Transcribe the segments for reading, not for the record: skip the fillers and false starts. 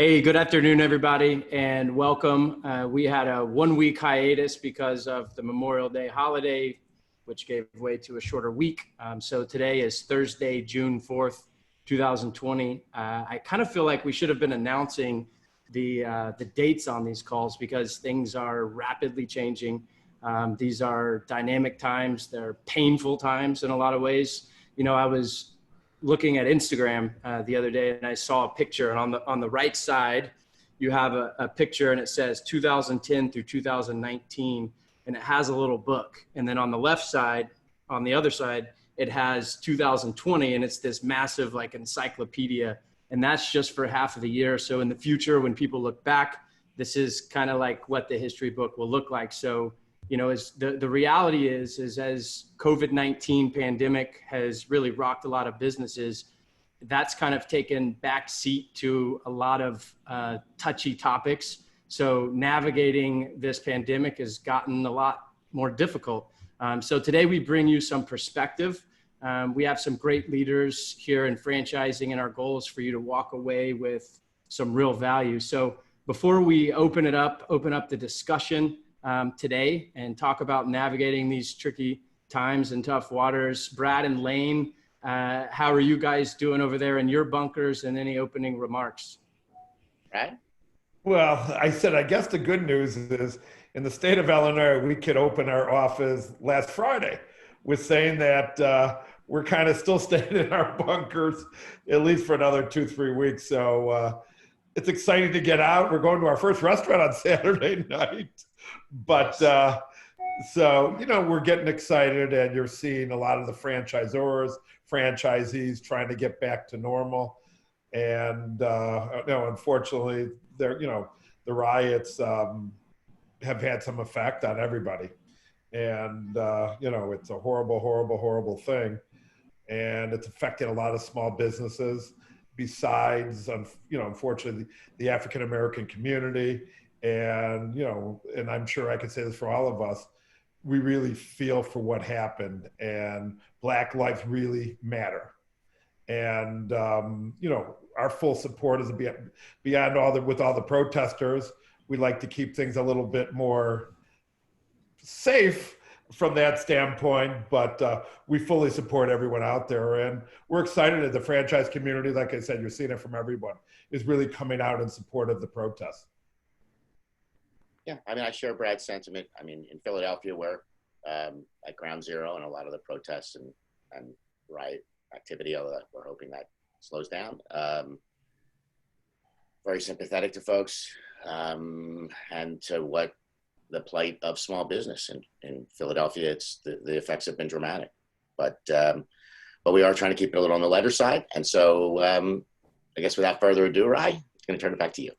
Hey, good afternoon, everybody, and welcome. We had a 1-week hiatus because of the Memorial Day holiday, which gave way to a shorter week. So today is Thursday, June 4th, 2020. I kind of feel like we should have been announcing the dates on these calls because things are rapidly changing. These are dynamic times. They're painful times in a lot of ways. You know, I was looking at Instagram the other day, and I saw a picture, and on the right side, you have a picture, and it says 2010 through 2019, and it has a little book. And then on the left side, on the other side, it has 2020, and it's this massive like encyclopedia, and that's just for half of the year. So in the future, when people look back, this is kind of like what the history book will look like. So you know, as the reality is as COVID-19 pandemic has really rocked a lot of businesses, that's kind of taken back seat to a lot of touchy topics. So navigating this pandemic has gotten a lot more difficult. So today we bring you some perspective. We have some great leaders here in franchising, and our goal is for you to walk away with some real value. So before we open up the discussion, today and talk about navigating these tricky times and tough waters. Brad and Lane, how are you guys doing over there in your bunkers, and any opening remarks? Right. Well, I guess the good news is in the state of Illinois, we could open our office last Friday with saying that we're kind of still staying in our bunkers, at least for another 2-3 weeks. So it's exciting to get out. We're going to our first restaurant on Saturday night. But so, you know, we're getting excited, and you're seeing a lot of the franchisors, franchisees trying to get back to normal. And, unfortunately, the riots have had some effect on everybody. And, it's a horrible, horrible, horrible thing. And it's affecting a lot of small businesses besides, unfortunately, the African-American community. And, and I'm sure I could say this for all of us, we really feel for what happened, and Black lives really matter. And, our full support is beyond with all the protesters. We like to keep things a little bit more safe from that standpoint, but we fully support everyone out there. And we're excited that the franchise community, like I said, you're seeing it from everyone, is really coming out in support of the protests. Yeah, I mean, I share Brad's sentiment. I mean, in Philadelphia, we're at ground zero in a lot of the protests and riot activity, although we're hoping that slows down. Very sympathetic to folks and to what the plight of small business in Philadelphia. It's the effects have been dramatic, but we are trying to keep it a little on the lighter side. And so I guess without further ado, Rye, I'm going to turn it back to you.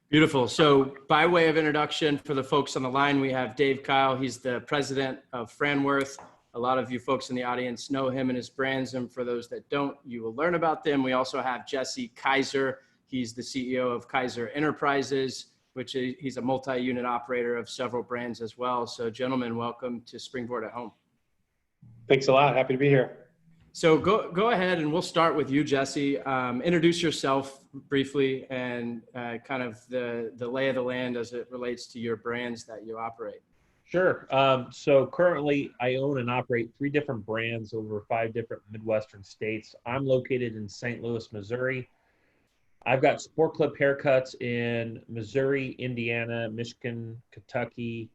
Beautiful. So by way of introduction for the folks on the line, we have Dave Keil. He's the president of Franworth. A lot of you folks in the audience know him and his brands, and for those that don't, you will learn about them. We also have Jesse Kaiser. He's the CEO of Kaiser Enterprises, which he's a multi-unit operator of several brands as well. So gentlemen, welcome to Springboard at Home. Thanks a lot. Happy to be here. So go ahead, and we'll start with you, Jesse. Introduce yourself briefly, and kind of the lay of the land as it relates to your brands that you operate. Sure. So currently I own and operate 3 different brands over 5 different Midwestern states. I'm located in St. Louis, Missouri. I've got Sport Clip haircuts in Missouri, Indiana, Michigan, Kentucky,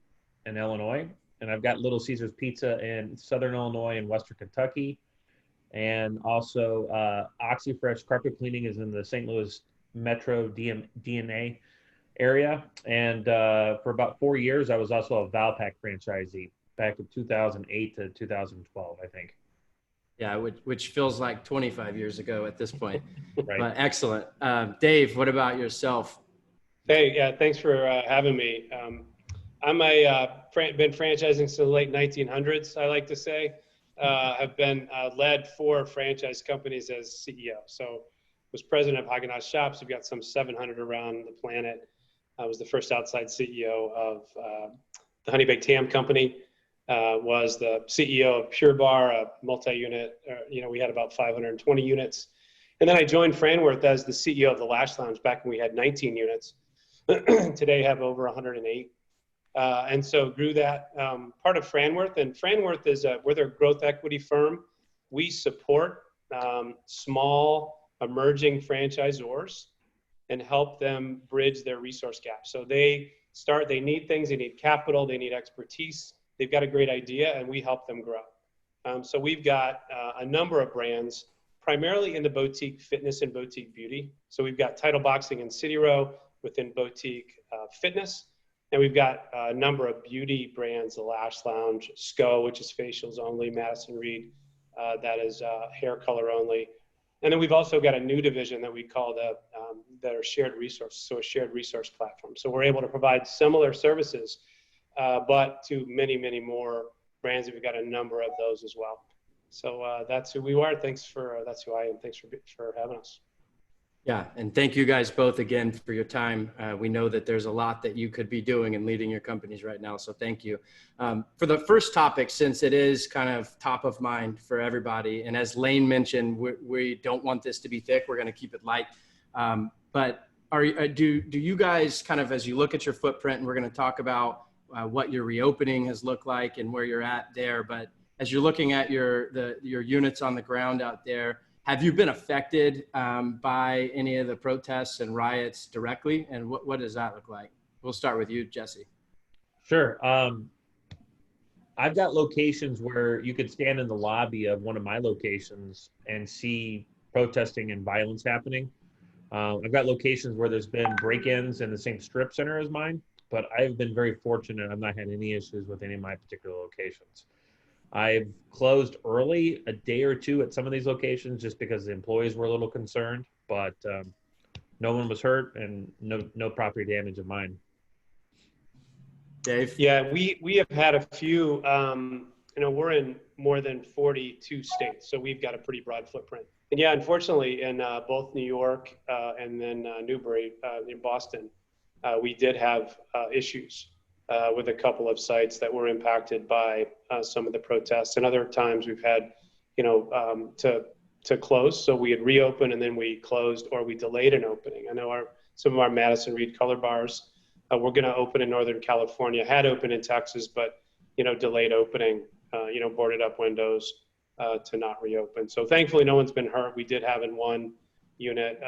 and Illinois. And I've got Little Caesars Pizza in Southern Illinois and Western Kentucky. And also OxyFresh carpet cleaning is in the St. Louis Metro DNA area. And for about 4 years, I was also a Valpak franchisee back in 2008 to 2012, I think. Yeah, which feels like 25 years ago at this point. Right. But excellent. Dave, what about yourself? Hey, yeah, thanks for having me. I'm been franchising since the late 1900s, I like to say. Have been led 4 franchise companies as CEO. So was president of Haagen-Dazs Shops. We've got some 700 around the planet. I was the first outside CEO of the Honey Baked Ham Company. Was the CEO of Pure Bar, a multi-unit. We had about 520 units And then I joined Franworth as the CEO of the Lash Lounge back when we had 19 units. Today have over 108. And so grew that part of Franworth. And Franworth is we're their growth equity firm. We support small emerging franchisors and help them bridge their resource gap. So they need things, they need capital, they need expertise. They've got a great idea, and we help them grow. So we've got a number of brands, primarily in the boutique fitness and boutique beauty. So we've got Title Boxing and City Row within boutique fitness. And we've got a number of beauty brands, the Lash Lounge, SCO, which is facials only, Madison Reed, that is hair color only. And then we've also got a new division that we call that are shared resources, so a shared resource platform. So we're able to provide similar services, but to many, many more brands. We've got a number of those as well. So that's who we are. That's who I am. Thanks for having us. Yeah, and thank you guys both again for your time. We know that there's a lot that you could be doing and leading your companies right now, so thank you. For the first topic, since it is kind of top of mind for everybody, and as Lane mentioned, we don't want this to be thick. We're going to keep it light. But do you guys kind of, as you look at your footprint, and we're going to talk about what your reopening has looked like and where you're at there, but as you're looking at your units on the ground out there, have you been affected by any of the protests and riots directly? And what does that look like? We'll start with you, Jesse. Sure. I've got locations where you could stand in the lobby of one of my locations and see protesting and violence happening. I've got locations where there's been break-ins in the same strip center as mine, but I've been very fortunate. I've not had any issues with any of my particular locations. I've closed early, a day or two at some of these locations, just because the employees were a little concerned, but no one was hurt and no property damage of mine. Dave? Yeah, we have had a few, we're in more than 42 states, so we've got a pretty broad footprint. And yeah, unfortunately, in both New York and then Newbury in Boston, we did have issues with a couple of sites that were impacted by some of the protests. And other times we've had, to close. So we had reopened and then we closed, or we delayed an opening. I know some of our Madison Reed color bars, we're going to open in Northern California, had opened in Texas, but, delayed opening, boarded up windows to not reopen. So thankfully no one's been hurt. We did have in one unit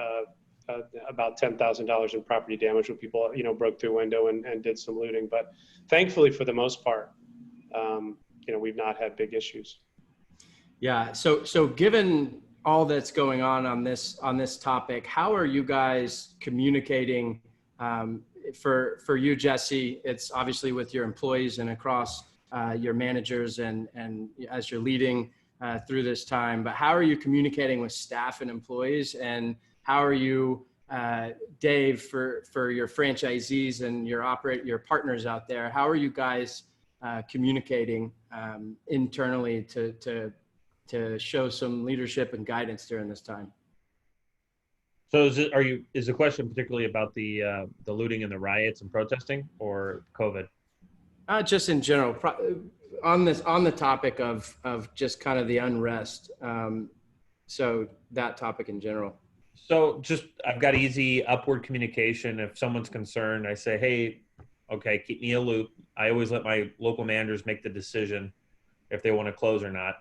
about $10,000 in property damage when people, broke through a window and did some looting. But thankfully, for the most part, we've not had big issues. Yeah. So given all that's going on this topic, how are you guys communicating? For you, Jesse, it's obviously with your employees and across your managers and as you're leading through this time. But how are you communicating with staff and employees, and how are you, Dave, for your franchisees and your partners out there? How are you guys communicating internally to show some leadership and guidance during this time? So is the question particularly about the looting and the riots and protesting, or COVID? Just in general, on the topic of just kind of the unrest. So that topic in general. So I've got easy upward communication. If someone's concerned, I say, hey, okay, keep me a loop. I always let my local managers make the decision if they want to close or not.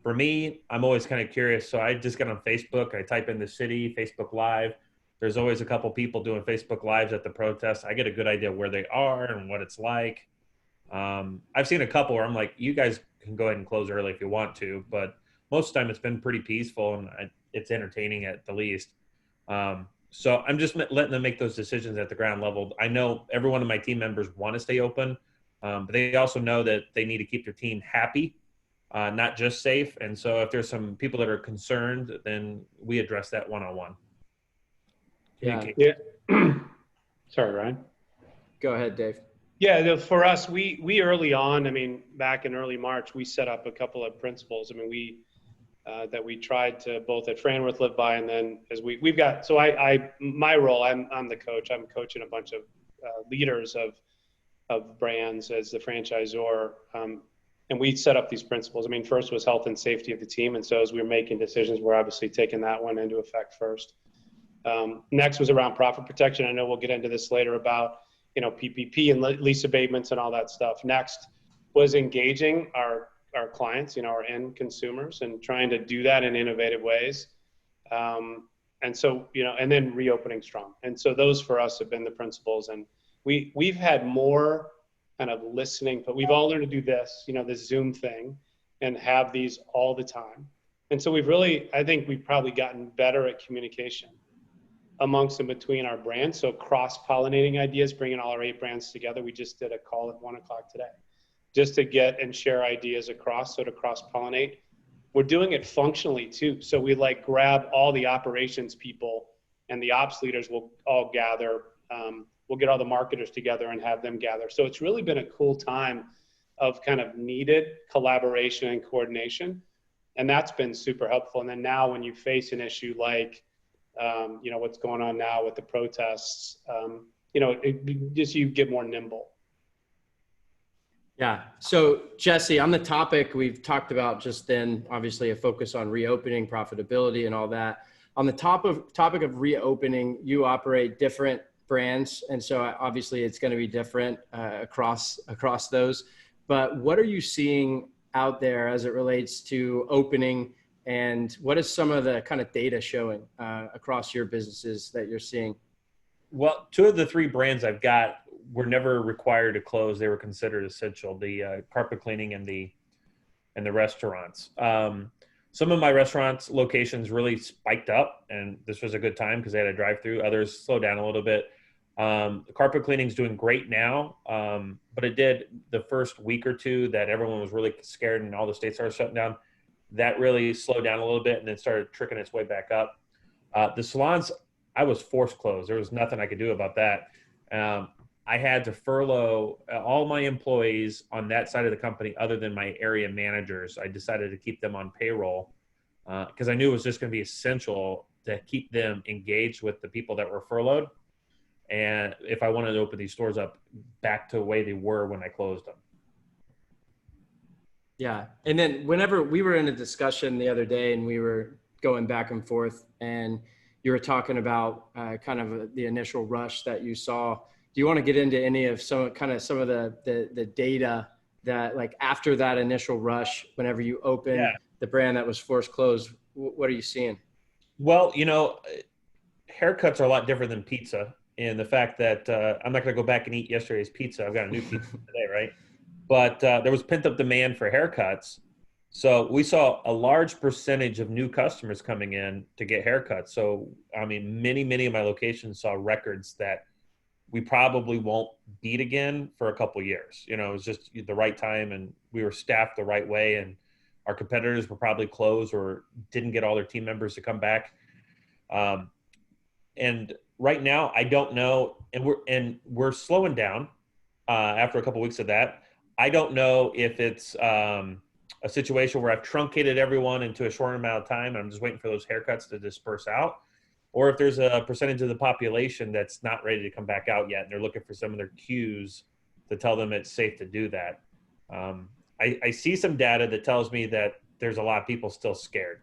For me, I'm always kind of curious. So I just get on Facebook. I type in the city, Facebook Live. There's always a couple people doing Facebook Lives at the protest. I get a good idea where they are and what it's like. I've seen a couple where I'm like, you guys can go ahead and close early if you want to, but most of the time it's been pretty peaceful and it's entertaining at the least. So I'm just letting them make those decisions at the ground level. I know every one of my team members want to stay open, but they also know that they need to keep their team happy, not just safe. And so if there's some people that are concerned, then we address that one-on-one. Yeah. Sorry, Ryan. Go ahead, Dave. Yeah, for us, we early on, back in early March, we set up a couple of principles. That we tried to both at Franworth live by, and then as we've got, so my role, I'm the coach. I'm coaching a bunch of leaders of brands as the franchisor. And we set up these principles. I mean, first was health and safety of the team. And so as we were making decisions, we're obviously taking that one into effect first. Next was around profit protection. I know we'll get into this later about, PPP and lease abatements and all that stuff. Next was engaging our clients, our end consumers, and trying to do that in innovative ways. And so, and then reopening strong. And so those for us have been the principles. And we've had more kind of listening, but we've all learned to do this, this Zoom thing, and have these all the time. And so I think we've probably gotten better at communication amongst and between our brands. So cross-pollinating ideas, bringing all our 8 brands together. We just did a call at 1:00 today, just to get and share ideas across, so to cross-pollinate. We're doing it functionally too. So we grab all the operations people, and the ops leaders will all gather. We'll get all the marketers together and have them gather. So it's really been a cool time of kind of needed collaboration and coordination. And that's been super helpful. And then now when you face an issue like, what's going on now with the protests, you get more nimble. Yeah. So Jesse, on the topic we've talked about just then, obviously a focus on reopening, profitability, and all that. On the topic of reopening, you operate different brands, and so obviously it's going to be different across those. But what are you seeing out there as it relates to opening, and what is some of the kind of data showing across your businesses that you're seeing? Well, 2 of the 3 brands I've got were never required to close. They were considered essential, the carpet cleaning and the restaurants. Some of my restaurants locations really spiked up, and this was a good time because they had a drive-through. Others slowed down a little bit. The carpet cleaning is doing great now, but it did the first week or 2 that everyone was really scared and all the states started shutting down. That really slowed down a little bit and then started tricking its way back up. The salons, I was forced closed. There was nothing I could do about that. I had to furlough all my employees on that side of the company other than my area managers. I decided to keep them on payroll because I knew it was just going to be essential to keep them engaged with the people that were furloughed. And if I wanted to open these stores up back to the way they were when I closed them. Yeah. And then whenever we were in a discussion the other day and we were going back and forth and you were talking about kind of the initial rush that you saw, do you want to get into any of some of the data that after that initial rush, whenever you open the brand that was forced closed, what are you seeing? Well, haircuts are a lot different than pizza. And the fact that I'm not going to go back and eat yesterday's pizza. I've got a new pizza today, right? But there was pent-up demand for haircuts. So we saw a large percentage of new customers coming in to get haircuts. So, I mean, many of my locations saw records that we probably won't beat again for a couple of years. It was just the right time, and we were staffed the right way, and our competitors were probably closed or didn't get all their team members to come back. And right now, I don't know, and we're slowing down after a couple of weeks of that. I don't know if it's a situation where I've truncated everyone into a short amount of time, and I'm just waiting for those haircuts to disperse out, or if there's a percentage of the population that's not ready to come back out yet, and they're looking for some of their cues to tell them it's safe to do that. I see some data that tells me that there's a lot of people still scared.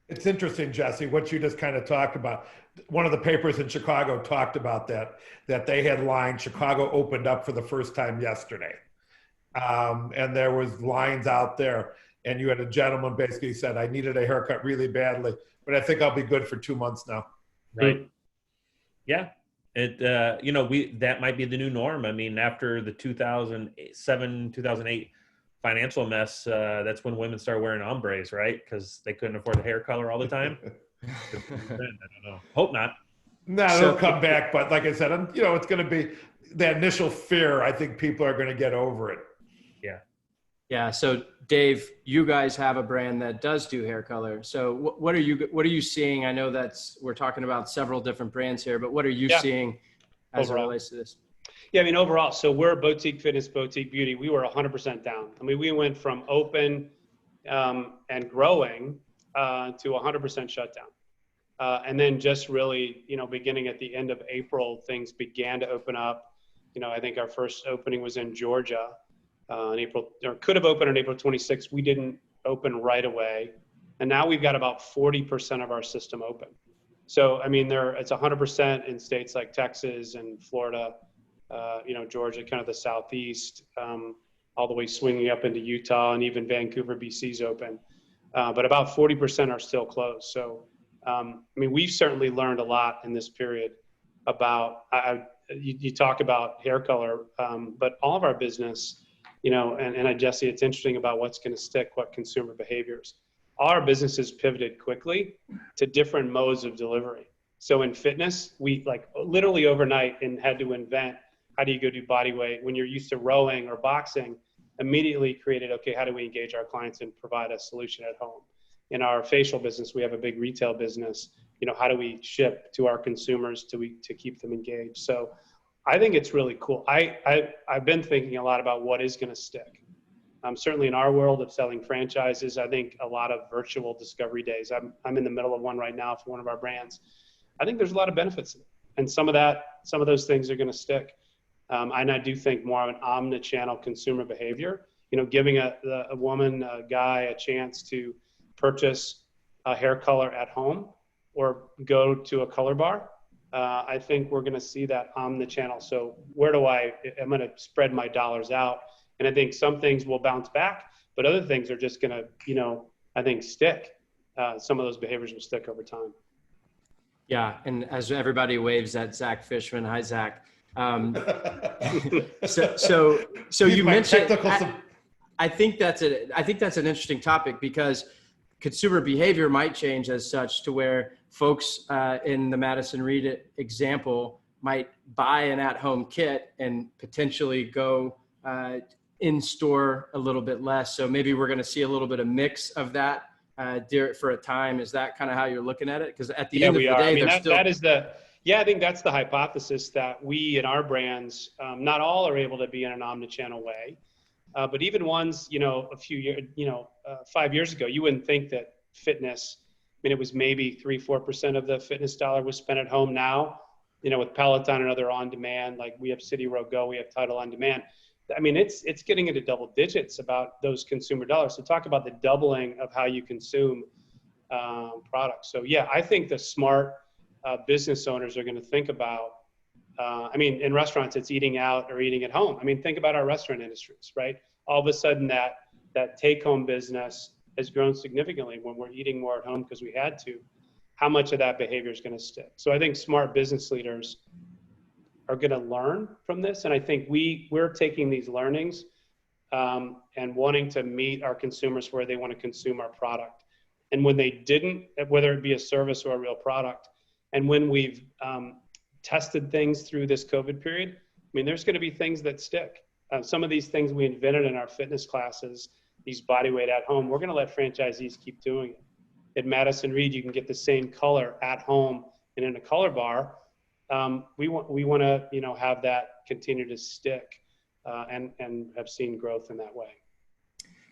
It's interesting, Jesse, what you just kind of talked about. One of the papers in Chicago talked about that they had lines. Chicago opened up for the first time yesterday. And there was lines out there, and you had a gentleman basically said, I needed a haircut really badly, but I think I'll be good for 2 months now. Right. Yeah. That might be the new norm. I mean, after the 2007, 2008 financial mess, that's when women started wearing hombres, right? Because they couldn't afford the hair color all the time. I don't know. Hope not. No, it'll come back. But like I said, it's going to be that initial fear. I think people are going to get over it. Yeah. Yeah. So Dave, you guys have a brand that does do hair color. So what are you seeing? I know we're talking about several different brands here, but what are you seeing as overall? It relates to this? Yeah, I mean, overall, so we're boutique fitness, boutique beauty. We were 100% down. I mean, we went from open and growing to 100% shutdown. And then just really, beginning at the end of April, things began to open up. I think our first opening was in Georgia. on April, or could have opened on April 26th. We didn't open right away. And now we've got about 40% of our system open. So, I mean, it's 100% in states like Texas and Florida, Georgia, kind of the Southeast, all the way swinging up into Utah, and even Vancouver, BC's open. But about 40% are still closed. So, I mean, we've certainly learned a lot in this period about, you talk about hair color, but all of our business, Jesse, it's interesting about what's going to stick, what consumer behaviors. All our businesses pivoted quickly to different modes of delivery. So in fitness, we literally overnight and had to invent, how do you go do body weight when you're used to rowing or boxing? Immediately created, okay, how do we engage our clients and provide a solution at home? In our facial business, we have a big retail business. How do we ship to our consumers to keep them engaged? So I think it's really cool. I've been thinking a lot about what is going to stick. Certainly in our world of selling franchises, I think a lot of virtual discovery days. I'm in the middle of one right now for one of our brands. I think there's a lot of benefits in it. And some of those things are going to stick. And I do think more of an omni-channel consumer behavior, giving a woman, a guy a chance to purchase a hair color at home or go to a color bar. I think we're going to see that omni-channel. So I'm going to spread my dollars out. And I think some things will bounce back, but other things are just going to, I think stick. Some of those behaviors will stick over time. Yeah. And as everybody waves at Zach Fishman, hi, Zach. So you mentioned, I think that's an interesting topic, because consumer behavior might change as such to where folks in the Madison Reed example might buy an at-home kit and potentially go in store a little bit less. So maybe we're going to see a little bit of mix of that for a time. Is that kind of how you're looking at it? Because at the end of the day, I think that's the hypothesis, that we in our brands, not all are able to be in an omnichannel way, but even ones, a few years, 5 years ago, you wouldn't think that fitness, it was maybe 3-4% of the fitness dollar was spent at home. Now, with Peloton and other on demand, like we have City Row Go, we have Tidal on demand. It's getting into double digits about those consumer dollars. So talk about the doubling of how you consume products. So yeah, I think the smart business owners are going to think about, in restaurants, it's eating out or eating at home. Think about our restaurant industries, right? All of a sudden that take-home business has grown significantly when we're eating more at home because we had to. How much of that behavior is going to stick? So I think smart business leaders are going to learn from this. And I think we're taking these learnings and wanting to meet our consumers where they want to consume our product. And when they didn't, whether it be a service or a real product, and when we've tested things through this COVID period, there's going to be things that stick. Some of these things we invented in our fitness classes, these body weight at home, we're going to let franchisees keep doing it. At Madison Reed, you can get the same color at home and in a color bar. We want to have that continue to stick and have seen growth in that way.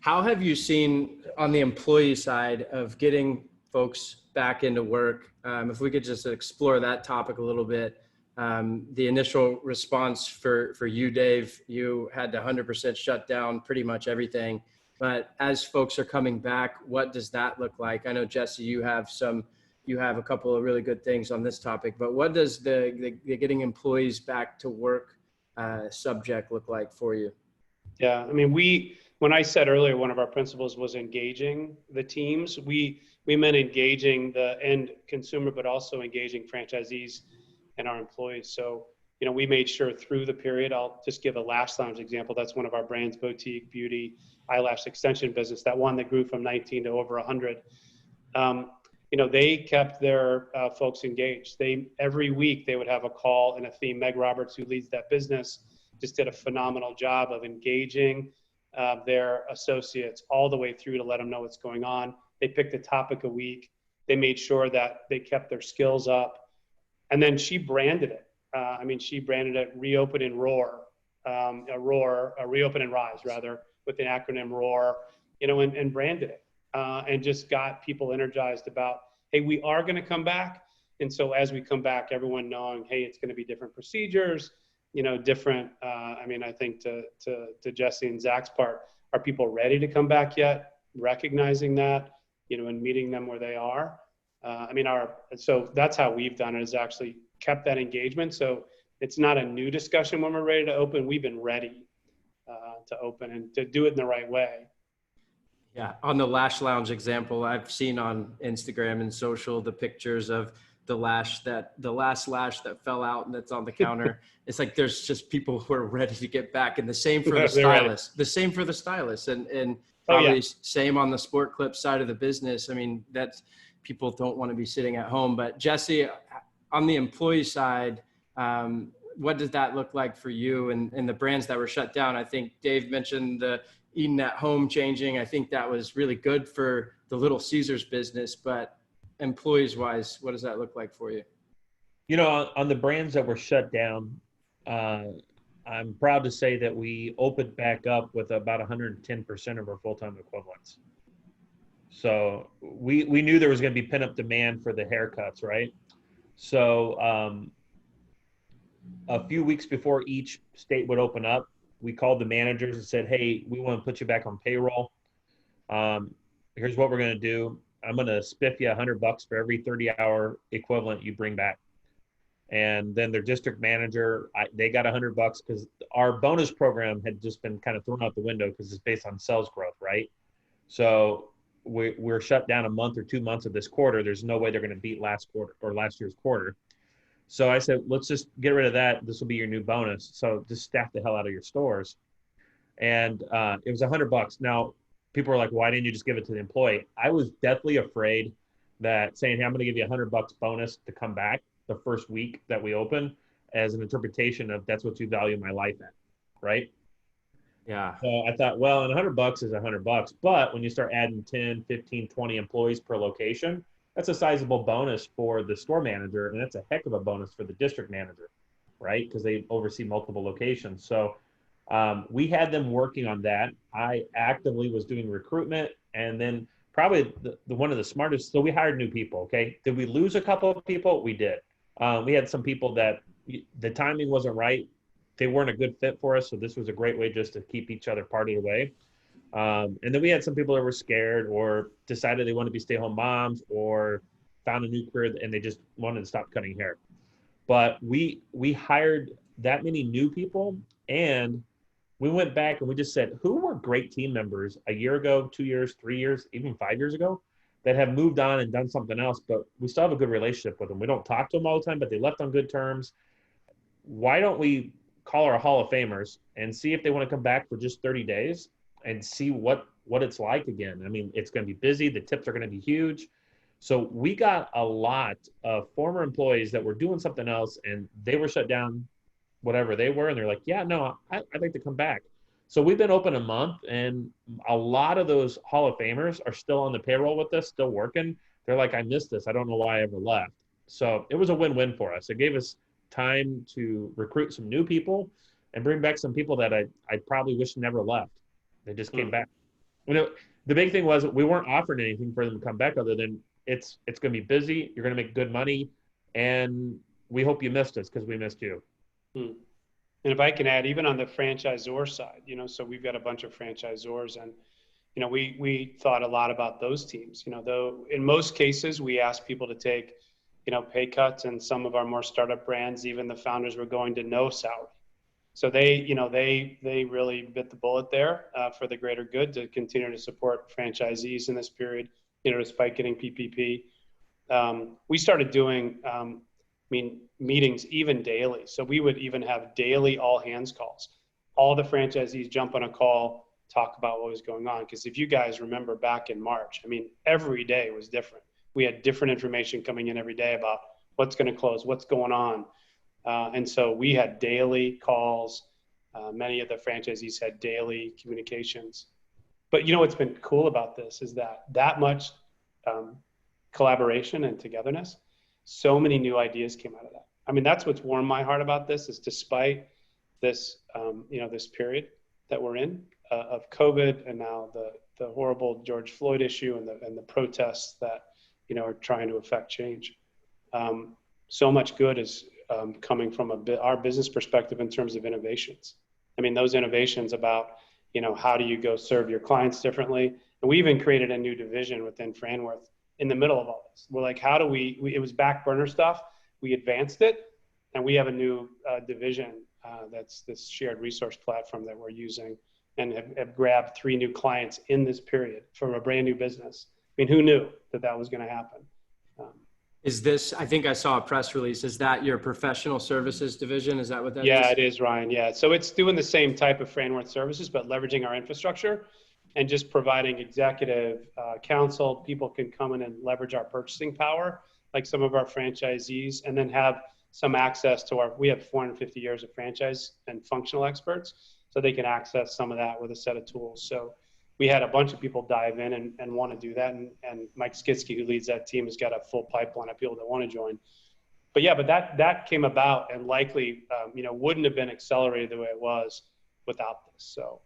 How have you seen on the employee side of getting folks back into work? If we could just explore that topic a little bit. The initial response for you, Dave, you had to 100% shut down pretty much everything. But as folks are coming back, what does that look like? I know, Jesse, you have a couple of really good things on this topic, but what does the getting employees back to work subject look like for you? Yeah, when I said earlier, one of our principles was engaging the teams. We meant engaging the end consumer, but also engaging franchisees and our employees. So, we made sure through the period, I'll just give a lash lounge example. That's one of our brands, boutique, beauty, eyelash extension business, that one that grew from 19 to over 100. They kept their folks engaged. Every week they would have a call and a theme. Meg Roberts, who leads that business, just did a phenomenal job of engaging their associates all the way through to let them know what's going on. They picked a topic a week. They made sure that they kept their skills up. And then she branded it. She branded it Reopen and Roar, Reopen and Rise, rather, with the acronym ROAR, and branded it. And just got people energized about, hey, we are going to come back. And so as we come back, everyone knowing, hey, it's going to be different procedures, different. I mean, I think to Jesse and Zach's part, are people ready to come back yet? Recognizing that, and meeting them where they are. So that's how we've done it, is actually kept that engagement. So it's not a new discussion when we're ready to open. We've been ready to open and to do it in the right way. Yeah. On the Lash Lounge example, I've seen on Instagram and social the pictures of the last lash that fell out and that's on the counter. It's like there's just people who are ready to get back, and the same for the stylists. The same for the stylists, and probably same on the sport clip side of the business. I mean, that's, people don't want to be sitting at home. But Jesse, on the employee side, what does that look like for you and the brands that were shut down? I think Dave mentioned the eating at home changing. I think that was really good for the Little Caesars business, but employees wise, what does that look like for you? On the brands that were shut down, I'm proud to say that we opened back up with about 110% of our full-time equivalents. So we knew there was going to be pent-up demand for the haircuts, right? So a few weeks before each state would open up, we called the managers and said, hey, we want to put you back on payroll. Here's what we're going to do. I'm going to spiff you $100 for every 30-hour equivalent you bring back. And then their district manager, they got $100 because our bonus program had just been kind of thrown out the window because it's based on sales growth, right? So we're shut down a month or 2 months of this quarter. There's no way they're going to beat last quarter or last year's quarter. So I said, let's just get rid of that. This will be your new bonus. So just staff the hell out of your stores. And it was $100. Now, people were like, why didn't you just give it to the employee? I was deathly afraid that saying, hey, I'm going to give you $100 bonus to come back the first week that we open as an interpretation of that's what you value my life at, right? Yeah. So I thought, well, and $100 is $100, but when you start adding 10, 15, 20 employees per location, that's a sizable bonus for the store manager, and that's a heck of a bonus for the district manager, right? Because they oversee multiple locations. So we had them working on that. I actively was doing recruitment, and then probably the one of the smartest, so we hired new people, okay? Did we lose a couple of people? We did. We had some people that the timing wasn't right. They weren't a good fit for us, so this was a great way just to keep each other parted away. And then we had some people that were scared or decided they wanted to be stay-at-home moms or found a new career and they just wanted to stop cutting hair. But we hired that many new people, and we went back and we just said, who were great team members a year ago, 2 years, 3 years, even 5 years ago that have moved on and done something else, but we still have a good relationship with them. We don't talk to them all the time, but they left on good terms. Why don't we call our Hall of Famers and see if they want to come back for just 30 days and see what it's like again? I mean, it's going to be busy. The tips are going to be huge. So we got a lot of former employees that were doing something else and they were shut down, whatever they were. And they're like, yeah, no, I'd like to come back. So we've been open a month, and a lot of those Hall of Famers are still on the payroll with us, still working. They're like, I missed this. I don't know why I ever left. So it was a win-win for us. It gave us time to recruit some new people and bring back some people that I probably wish never left. They just came back. The big thing was we weren't offering anything for them to come back other than it's going to be busy. You're going to make good money, and we hope you missed us because we missed you. And if I can add, even on the franchisor side, so we've got a bunch of franchisors, and we thought a lot about those teams. Though in most cases we asked people to take pay cuts, and some of our more startup brands, even the founders were going to no salary. So they really bit the bullet there for the greater good to continue to support franchisees in this period, despite getting PPP. We started doing, meetings even daily. So we would even have daily all hands calls. All the franchisees jump on a call, talk about what was going on. Because if you guys remember back in March, every day was different. We had different information coming in every day about what's going to close, what's going on. And so we had daily calls. Many of the franchisees had daily communications. But what's been cool about this is that much collaboration and togetherness, so many new ideas came out of that. That's what's warmed my heart about this, is despite this, this period that we're in of COVID, and now the horrible George Floyd issue and the protests that, are trying to affect change. So much good is coming from our business perspective in terms of innovations. I mean, those innovations about, how do you go serve your clients differently? And we even created a new division within Franworth in the middle of all this. We're like, how do we it was back burner stuff. We advanced it, and we have a new division that's this shared resource platform that we're using, and have grabbed 3 new clients in this period from a brand new business. I mean, who knew that was going to happen? Is this, I think I saw a press release, is that your professional services division? Is that what that is? Yeah, it is, Ryan. Yeah. So it's doing the same type of Franworth services, but leveraging our infrastructure and just providing executive counsel. People can come in and leverage our purchasing power, like some of our franchisees, and then have some access to we have 450 years of franchise and functional experts, so they can access some of that with a set of tools. So we had a bunch of people dive in and want to do that. And Mike Skitsky, who leads that team, has got a full pipeline of people that want to join. But yeah, but that came about and likely, wouldn't have been accelerated the way it was without this. So,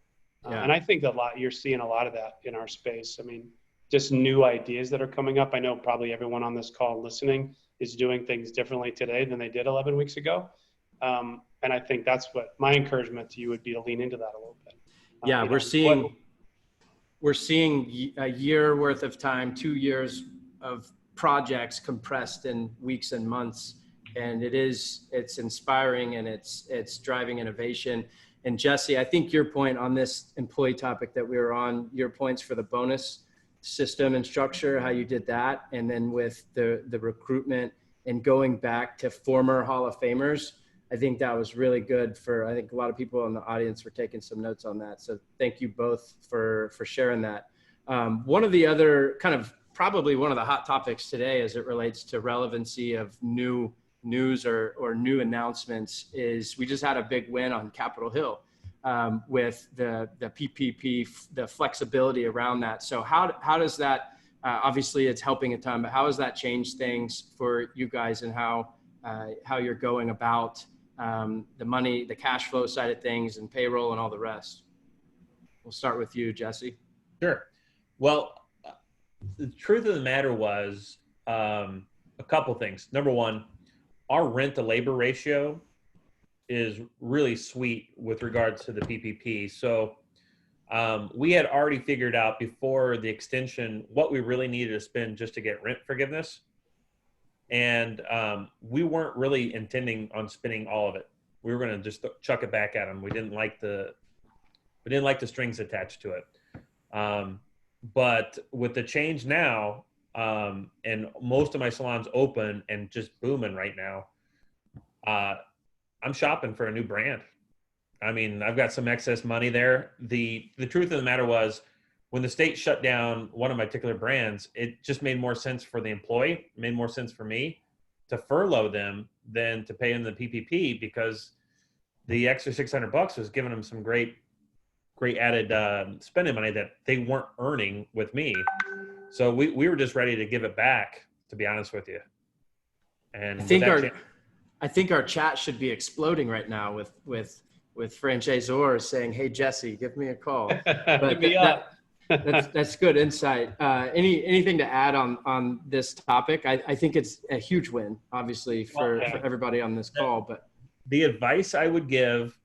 and I think you're seeing a lot of that in our space. I mean, just new ideas that are coming up. I know probably everyone on this call listening is doing things differently today than they did 11 weeks ago. And I think that's what my encouragement to you would be, to lean into that a little bit. Yeah, we're seeing a year worth of time, 2 years of projects compressed in weeks and months. And it's inspiring, and it's driving innovation. And Jesse, I think your point on this employee topic that we were on, your points for the bonus system and structure, how you did that. And then with the recruitment and going back to former Hall of Famers, I think that was really good I think a lot of people in the audience were taking some notes on that. So thank you both for sharing that. One of the other probably one of the hot topics today as it relates to relevancy of new news or new announcements is we just had a big win on Capitol Hill with the PPP, the flexibility around that. So how does that, obviously it's helping a ton, but how has that changed things for you guys, and how you're going about the money, the cash flow side of things, and payroll and all the rest? We'll start with you, Jesse. Sure. Well, the truth of the matter was a couple things. Number one, our rent to labor ratio is really sweet with regards to the PPP. So we had already figured out before the extension what we really needed to spend just to get rent forgiveness. And we weren't really intending on spending all of it. We were going to just chuck it back at them. We didn't like the strings attached to it. But with the change now, and most of my salons open and just booming right now, I'm shopping for a new brand. I mean, I've got some excess money there. The truth of the matter was, when the state shut down one of my particular brands, it just made more sense for the employee, it made more sense for me to furlough them than to pay them the PPP, because the extra $600 was giving them some great added spending money that they weren't earning with me. So we were just ready to give it back, to be honest with you. And I think our chat should be exploding right now with franchisors saying, "Hey Jesse, give me a call." But that's good insight. Anything to add on this topic? I think it's a huge win, obviously, for everybody on this call. But the advice I would give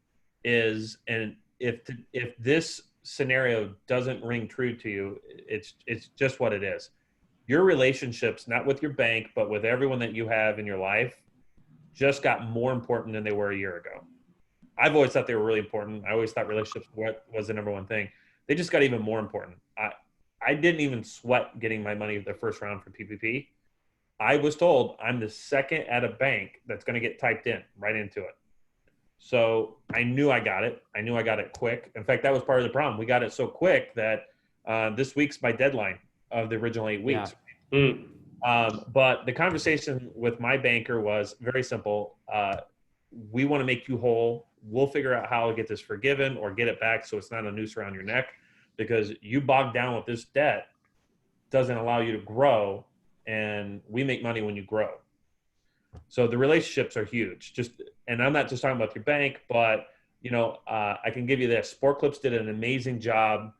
is, and if this scenario doesn't ring true to you, it's just what it is. Your relationships, not with your bank, but with everyone that you have in your life, just got more important than they were a year ago. I've always thought they were really important. I always thought relationships was the number one thing. They just got even more important. I didn't even sweat getting my money the first round for PPP. I was told I'm the second at a bank that's going to get typed in right into it. So I knew I got it. I knew I got it quick. In fact, that was part of the problem. We got it so quick that this week's my deadline of the original 8 weeks. Yeah. But the conversation with my banker was very simple. We want to make you whole. We'll figure out how to get this forgiven or get it back so it's not a noose around your neck, because you bogged down with this debt doesn't allow you to grow, and we make money when you grow. So the relationships are huge. And I'm not just talking about your bank, but I can give you this. Sport Clips did an amazing job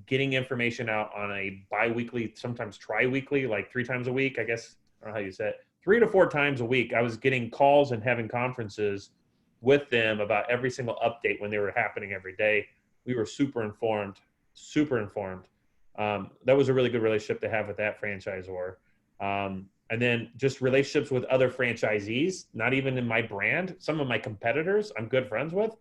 getting information out on a bi-weekly, sometimes tri-weekly, like 3 times a week, I guess, I don't know how you say it, 3 to 4 times a week, I was getting calls and having conferences with them about every single update when they were happening every day. We were super informed, super informed. That was a really good relationship to have with that franchisor. And then just relationships with other franchisees, not even in my brand, some of my competitors I'm good friends with.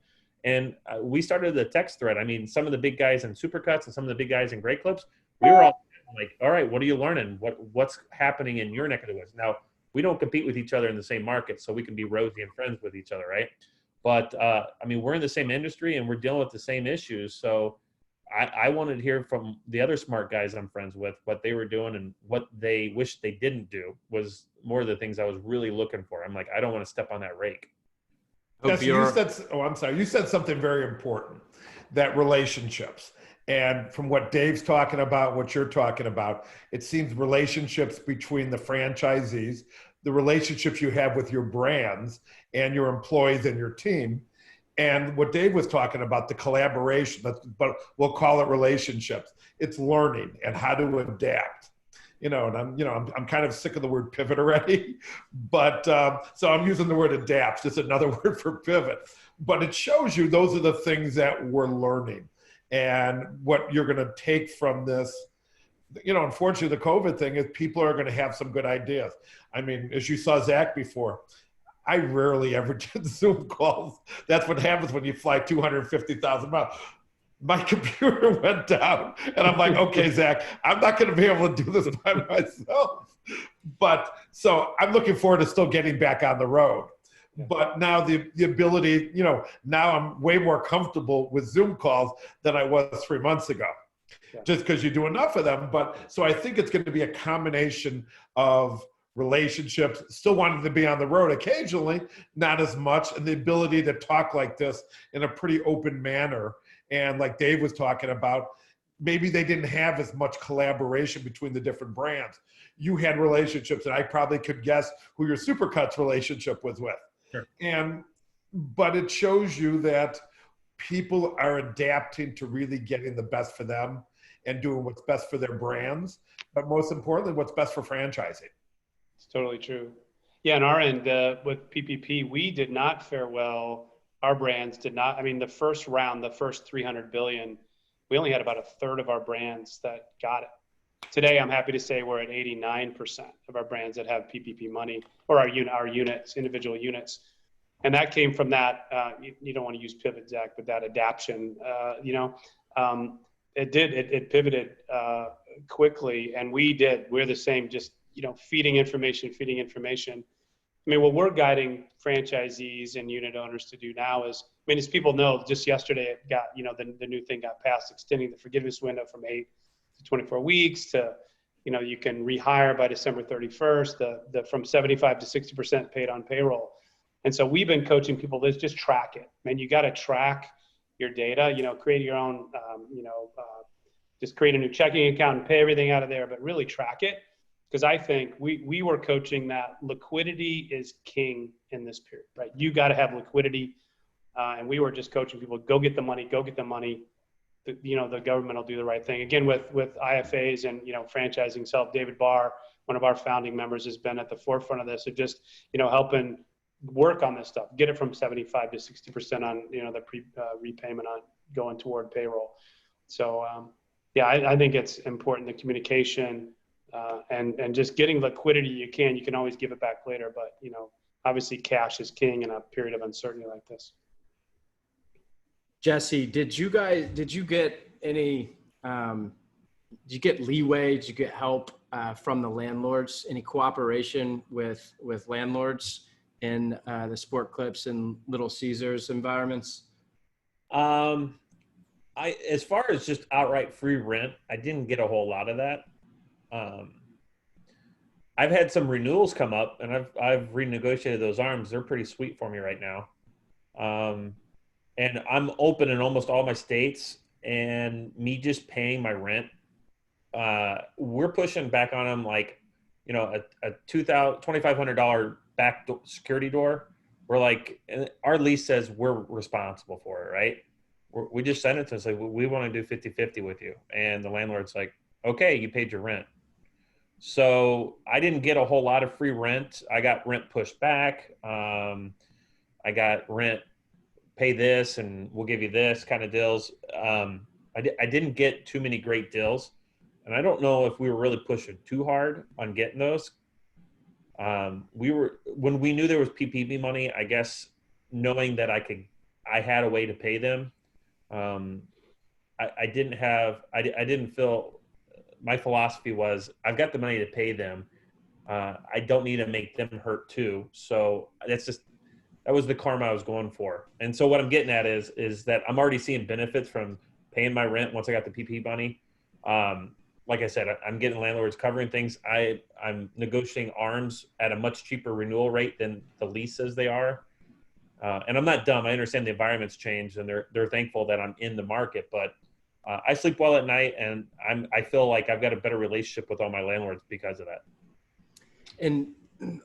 And we started the text thread. I mean, some of the big guys in Supercuts and some of the big guys in Great Clips, we were all like, all right, what are you learning? What's happening in your neck of the woods? Now, we don't compete with each other in the same market, so we can be rosy and friends with each other, right? But, I mean, we're in the same industry and we're dealing with the same issues. So I wanted to hear from the other smart guys I'm friends with, what they were doing and what they wish they didn't do was more of the things I was really looking for. I'm like, I don't want to step on that rake. Jesse, you said something very important, that relationships. And from what Dave's talking about, what you're talking about, it seems relationships between the franchisees, the relationships you have with your brands and your employees and your team, and what Dave was talking about, the collaboration, but we'll call it relationships. It's learning and how to adapt. And I'm kind of sick of the word pivot already, but so I'm using the word adapt, just another word for pivot. But it shows you those are the things that we're learning and what you're going to take from this. Unfortunately, the COVID thing is people are going to have some good ideas. I mean, as you saw Zach before, I rarely ever did Zoom calls. That's what happens when you fly 250,000 miles. My computer went down and I'm like, okay, Zach, I'm not going to be able to do this by myself. But so I'm looking forward to still getting back on the road. But now the ability, now I'm way more comfortable with Zoom calls than I was 3 months ago, just because you do enough of them. But so I think it's going to be a combination of relationships, still wanting to be on the road occasionally, not as much, and the ability to talk like this in a pretty open manner. And like Dave was talking about, maybe they didn't have as much collaboration between the different brands. You had relationships that I probably could guess who your Supercuts relationship was with. Sure. But it shows you that people are adapting to really getting the best for them and doing what's best for their brands, but most importantly, what's best for franchising. It's totally true. Yeah, on our end, with PPP, we did not fare well. Our brands did not. I mean, the first round, the first 300 billion, we only had about a third of our brands that got it. Today, I'm happy to say we're at 89% of our brands that have PPP money, or our units, individual units. And that came from that, you don't want to use pivot, Zach, but that adaption, it pivoted quickly, and we're the same, just, feeding information. I mean, what we're guiding franchisees and unit owners to do now is, as people know, just yesterday it got, the new thing got passed, extending the forgiveness window from 8 to 24 weeks to, you can rehire by December 31st, the from 75 to 60% paid on payroll. And so we've been coaching people, let's just track it. Man, you got to track your data, create your own, just create a new checking account and pay everything out of there, but really track it. Because I think we were coaching that liquidity is king in this period, right? You got to have liquidity. And we were just coaching people, go get the money. The government will do the right thing. Again, with IFAs and, franchising self, David Barr, one of our founding members, has been at the forefront of this, of just, helping work on this stuff, get it from 75 to 60% on, the repayment on going toward payroll. So, I think it's important, the communication, and just getting liquidity. You can always give it back later, but obviously cash is king in a period of uncertainty like this. Jesse, did you get any, did you get leeway? Did you get help from the landlords? Any cooperation with landlords in the Sport Clips and Little Caesars environments? As far as just outright free rent, I didn't get a whole lot of that. I've had some renewals come up, and I've renegotiated those arms. They're pretty sweet for me right now. And I'm open in almost all my states, and me just paying my rent, we're pushing back on them like, a $2,500 back security door. We're like, our lease says we're responsible for it, right? We just sent it to us like, we want to do 50-50 with you. And the landlord's like, okay, you paid your rent. So I didn't get a whole lot of free rent. I got rent pushed back. I got rent, pay this and we'll give you this kind of deals. I didn't get too many great deals. And I don't know if we were really pushing too hard on getting those. When we knew there was PPP money, I guess knowing that I had a way to pay them. I didn't feel, my philosophy was I've got the money to pay them. I don't need to make them hurt too. So that was the karma I was going for. And so what I'm getting at is that I'm already seeing benefits from paying my rent once I got the PPP money. Like I said, I'm getting landlords covering things. I'm negotiating ARMs at a much cheaper renewal rate than the lease says they are. And I'm not dumb. I understand the environment's changed and they're thankful that I'm in the market, but I sleep well at night and I feel like I've got a better relationship with all my landlords because of that. And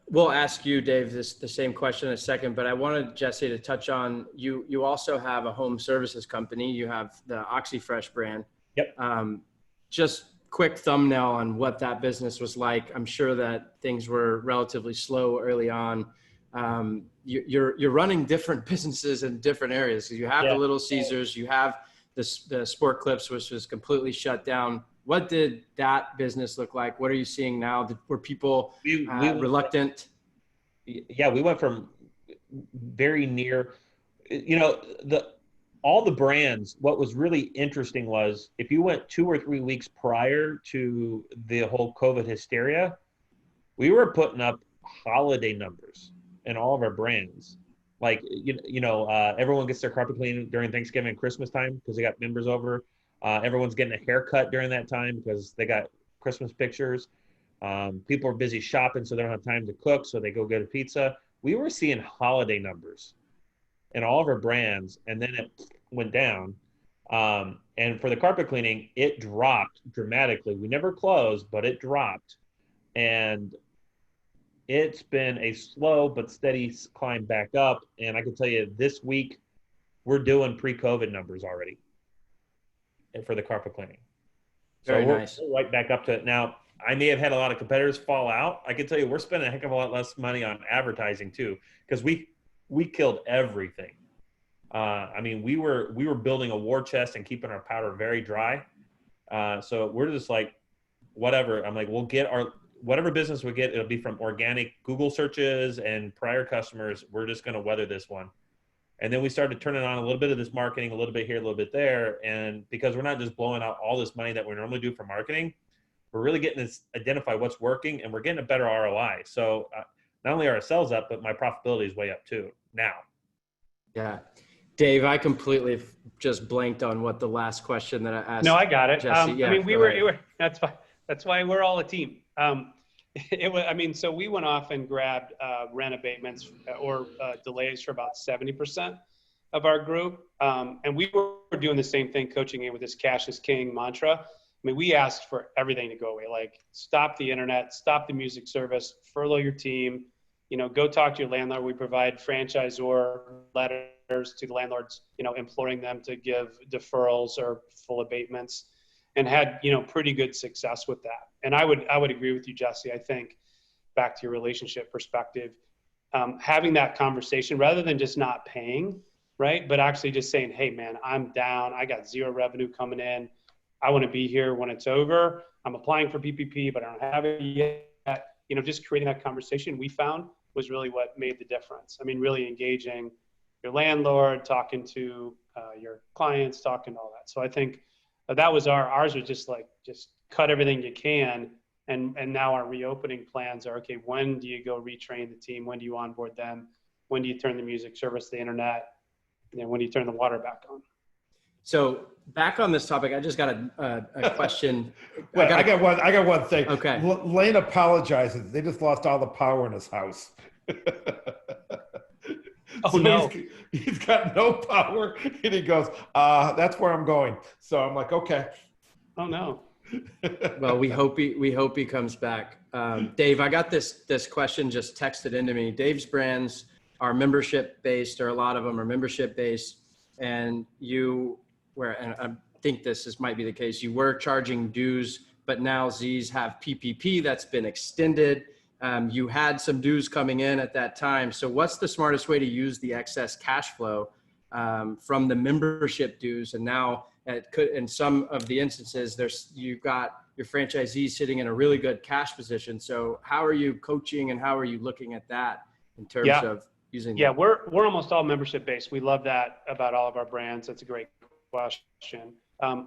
we'll ask you, Dave, the same question in a second, but I wanted Jesse to touch on, you also have a home services company. You have the OxyFresh brand. Yep. Just quick thumbnail on what that business was like. I'm sure that things were relatively slow early on. You're running different businesses in different areas. You have the Little Caesars, you have the Sport Clips, which was completely shut down. What did that business look like? What are you seeing now? Were people reluctant? Yeah, we went from very near, all the brands. What was really interesting was if you went 2 or 3 weeks prior to the whole COVID hysteria, we were putting up holiday numbers in all of our brands. Like, everyone gets their carpet cleaned during Thanksgiving and Christmas time because they got members over. Everyone's getting a haircut during that time because they got Christmas pictures. People are busy shopping, so they don't have time to cook, so they go get a pizza. We were seeing holiday numbers in all of our brands, and then it went down. And for the carpet cleaning, it dropped dramatically. We never closed, but it dropped. And it's been a slow but steady climb back up. And I can tell you this week, we're doing pre-COVID numbers already for the carpet cleaning. Very nice. We're right back up to it. Now, I may have had a lot of competitors fall out. I can tell you we're spending a heck of a lot less money on advertising too, because we killed everything. We were building a war chest and keeping our powder very dry. So we're just like, whatever. I'm like, we'll get whatever business we get, it'll be from organic Google searches and prior customers. We're just going to weather this one. And then we started turning on a little bit of this marketing, a little bit here, a little bit there. And because we're not just blowing out all this money that we normally do for marketing, we're really getting to identify what's working and we're getting a better ROI. So not only are our sales up, but my profitability is way up too now. Yeah. Dave, I completely just blanked on what the last question that I asked. No, I got it. Jesse, That's fine. That's why we're all a team. So we went off and grabbed rent abatements or delays for about 70% of our group. And we were doing the same thing, coaching in with this cash is king mantra. We asked for everything to go away, like stop the internet, stop the music service, furlough your team, go talk to your landlord. We provide franchisor letters to the landlords, imploring them to give deferrals or full abatements, and had, pretty good success with that. And I would agree with you, Jesse. I think back to your relationship perspective, having that conversation rather than just not paying, right? But actually just saying, hey man, I'm down. I got zero revenue coming in. I want to be here when it's over. I'm applying for PPP, but I don't have it yet. Just creating that conversation we found was really what made the difference. Really engaging your landlord, talking to your clients, talking to all that. So I think that was ours was just cut everything you can. And now our reopening plans are, okay, when do you go retrain the team? When do you onboard them? When do you turn the music service, the internet? And when do you turn the water back on? So back on this topic, I just got a question. Well, I got one thing. Okay. Lane apologizes. They just lost all the power in his house. Oh, no. He's got no power, and he goes, that's where I'm going. So I'm like, okay. Oh, no. Well, we hope he comes back. Dave, I got this question just texted into me. Dave's brands are membership based, or a lot of them are membership based, and I think this might be the case. You were charging dues but now Z's have PPP that's been extended. You had some dues coming in at that time. So what's the smartest way to use the excess cash flow from the membership dues? And now in some of the instances, you've got your franchisees sitting in a really good cash position. So how are you coaching and how are you looking at that in terms of using? Yeah, we're almost all membership based. We love that about all of our brands. That's a great question.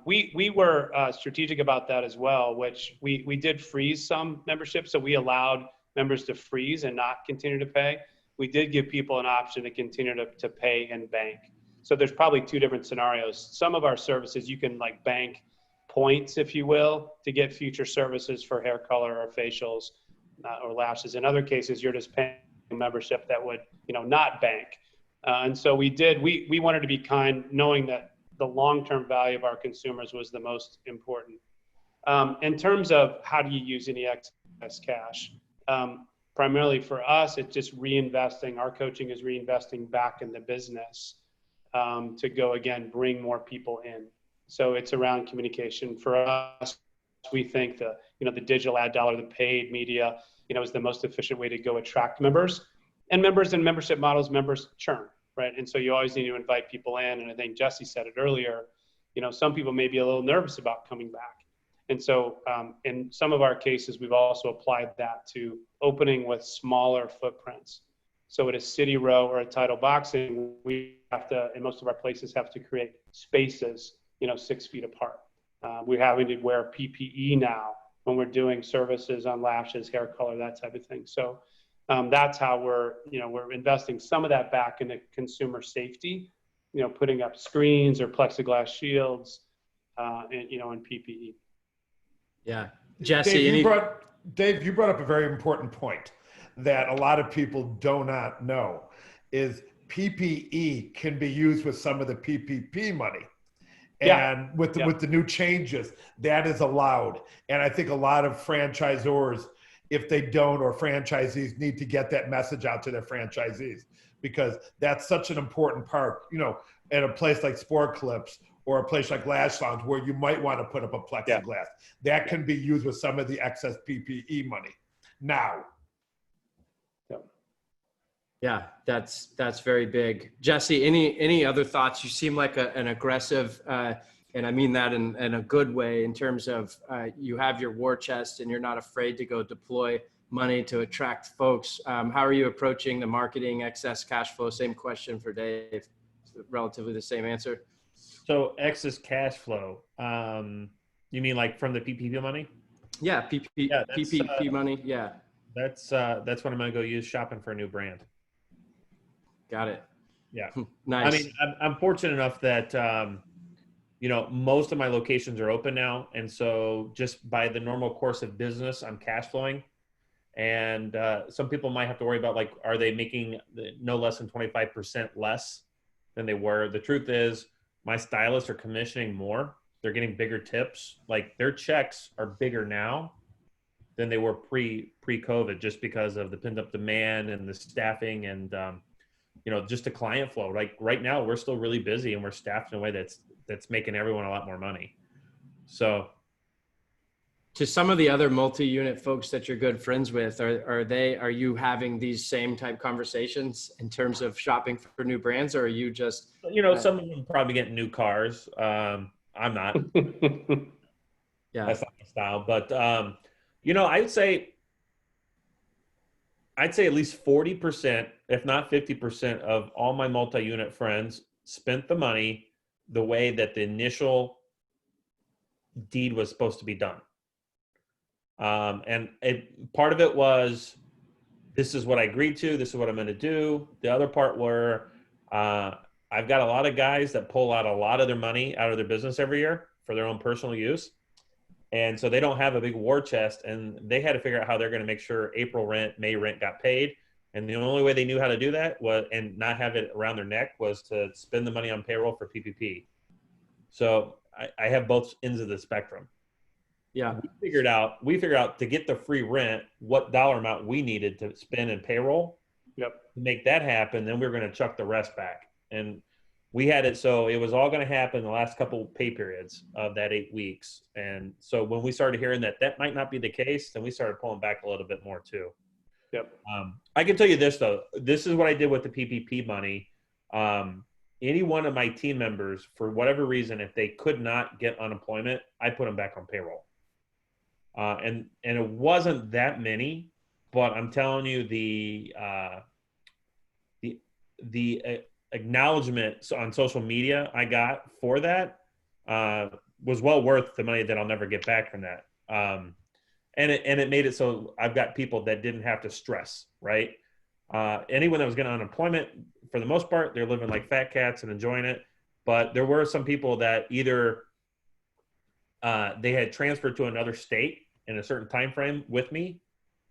We were strategic about that as well, which we did freeze some memberships. So we allowed members to freeze and not continue to pay. We did give people an option to continue to pay and bank. So there's probably two different scenarios. Some of our services, you can like bank points, if you will, to get future services for hair color or facials or lashes. In other cases, you're just paying a membership that would, not bank. And so we wanted to be kind, knowing that the long-term value of our consumers was the most important. In terms of how do you use any excess cash? Primarily for us, it's just reinvesting. Our coaching is reinvesting back in the business to go again, bring more people in. So it's around communication. For us, we think the digital ad dollar, the paid media, is the most efficient way to go attract members. And members in membership models, members churn, right? And so you always need to invite people in. And I think Jesse said it earlier, some people may be a little nervous about coming back. And so in some of our cases, we've also applied that to opening with smaller footprints. So at a City Row or a Title Boxing, we have to, in most of our places, have to create spaces, 6 feet apart. We're having to wear PPE now when we're doing services on lashes, hair color, that type of thing. So that's how we're investing some of that back into consumer safety, putting up screens or plexiglass shields, and PPE. Yeah. Jesse, Dave, you brought up a very important point that a lot of people do not know is PPE can be used with some of the PPP money. And with the new changes, that is allowed. And I think a lot of franchisors, if they don't, or franchisees, need to get that message out to their franchisees, because that's such an important part, at a place like Sport Clips or a place like Lash Salons where you might want to put up a plexiglass. That can be used with some of the excess PPE money now. Yeah, that's very big. Jesse, any other thoughts? You seem like an aggressive, and I mean that in a good way, in terms of you have your war chest and you're not afraid to go deploy money to attract folks. How are you approaching the marketing excess cash flow? Same question for Dave. Relatively the same answer. So excess cash flow, you mean like from the PPP money? Yeah, PPP money. Yeah. That's what I'm going to go use shopping for a new brand. Got it. Yeah. Nice. I mean, I'm fortunate enough that, most of my locations are open now. And so just by the normal course of business, I'm cash flowing. And some people might have to worry about, like, are they making no less than 25% less than they were? The truth is my stylists are commissioning more. They're getting bigger tips. Like, their checks are bigger now than they were pre-COVID, just because of the pent-up demand and the staffing and, just the client flow. Like right now, we're still really busy and we're staffed in a way that's making everyone a lot more money. So, to some of the other multi-unit folks that you're good friends with, are you having these same type conversations in terms of shopping for new brands, or are you just some of them probably getting new cars? I'm not. Yeah, that's not my style. But I'd say at least 40%, if not 50%, of all my multi-unit friends spent the money the way that the initial deed was supposed to be done. And part of it was, this is what I agreed to, this is what I'm going to do. The other part were, I've got a lot of guys that pull out a lot of their money out of their business every year for their own personal use. And so they don't have a big war chest, and they had to figure out how they're going to make sure April rent, May rent got paid. And the only way they knew how to do that was, and not have it around their neck, was to spend the money on payroll for PPP. So I have both ends of the spectrum. Yeah. We figured out to get the free rent, what dollar amount we needed to spend in payroll. Yep. To make that happen, then we were going to chuck the rest back. And we had it so it was all going to happen in the last couple pay periods of that 8 weeks. And so when we started hearing that that might not be the case, then we started pulling back a little bit more too. Yep. I can tell you this though. This is what I did with the PPP money. Any one of my team members, for whatever reason, if they could not get unemployment, I put them back on payroll. And it wasn't that many, but I'm telling you the acknowledgement on social media I got for that was well worth the money that I'll never get back from that. And it made it so I've got people that didn't have to stress, right? Anyone that was getting unemployment, for the most part, they're living like fat cats and enjoying it. But there were some people that either they had transferred to another state in a certain time frame with me,